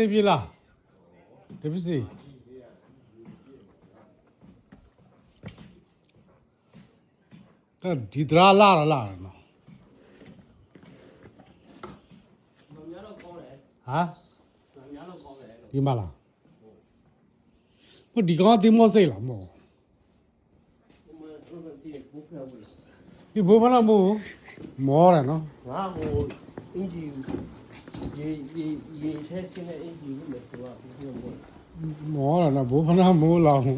စိတ်ပြေလားတပည့်စီဒီဒရာလာနော်ဟာဒီမလားဟိုဒီကောင်တင်မောစိတ်လားမောဒီဘောမလားမောမောရနော်ငါဟိုအင်ဂျီရေထဲဆင်းတဲ့အင်ဂျီကိုလည်းပြောမောရနော်ဘောမလားမောလောင်ဒီ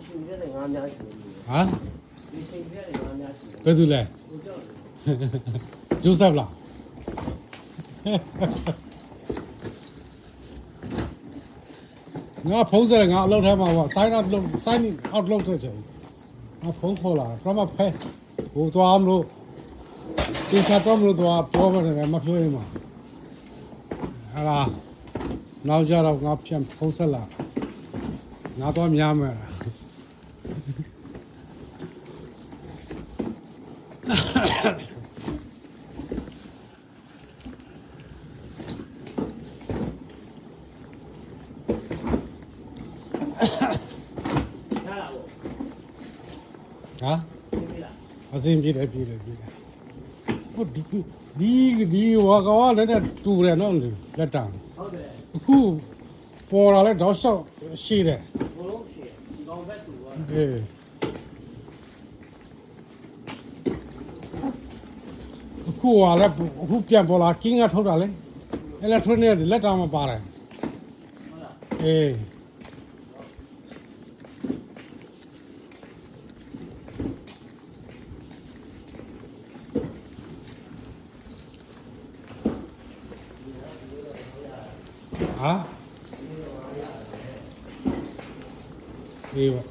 ရှင်ရတဲ့ငါများရှိတယ်ဟာဒီရှင်ရတဲ့ငါများရှိတယ်ဘယ်သူလဲဂျိုးဆက်လားငါဖုန်းစရငါအလုပ်ထဲမှာပေါ့ sign out လုပ် sign out လုပ်တဲ့ချိန်ငါဖုန်းခေါ်လာတော့မှဖဲဟိုသွားမလို့တင်ချတော့မလို့သွားပြောမှတယ်မပြောရင်မှာဟာလားနောက်ကြတော့ငါပြန်ဖုန်းဆက်လာငါတော့များမယ်ဟာအစင်းပြေးတယ်ဟိုဒီဝါကောလည်းတူတယ်နော်လက်တံဟုတ်တယ်အခုပေါ်လာလဲတော့ရှောက်ရှိတယ်ဘလုံးရှိတယ်ဒီကောင်ဘက်တူသွားအခုကလည်းအခုပြန်ပေါ်လာကင်းကထုတ်တာလေအဲ့လက်ထွန်းနဲ့လက်တောင်မပါတယ်ဟုတ်လားအေးဟာအေးပါ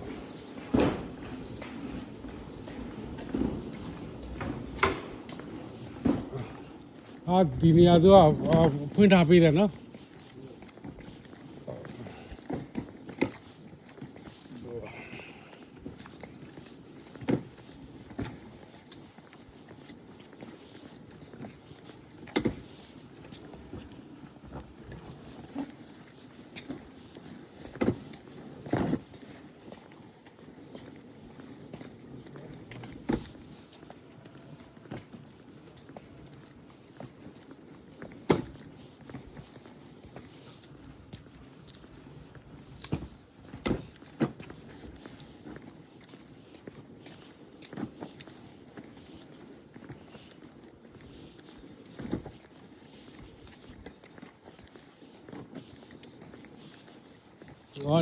ဒီနေရာသူကဖွင့်ထားပေးတယ်နော်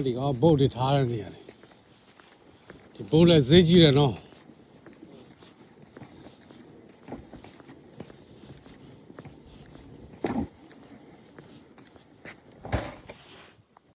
ဒီကဘုတ်တွေထားတဲ့နေရာလေဒီဘုတ်လည်းဈေးကြီးတယ်နော်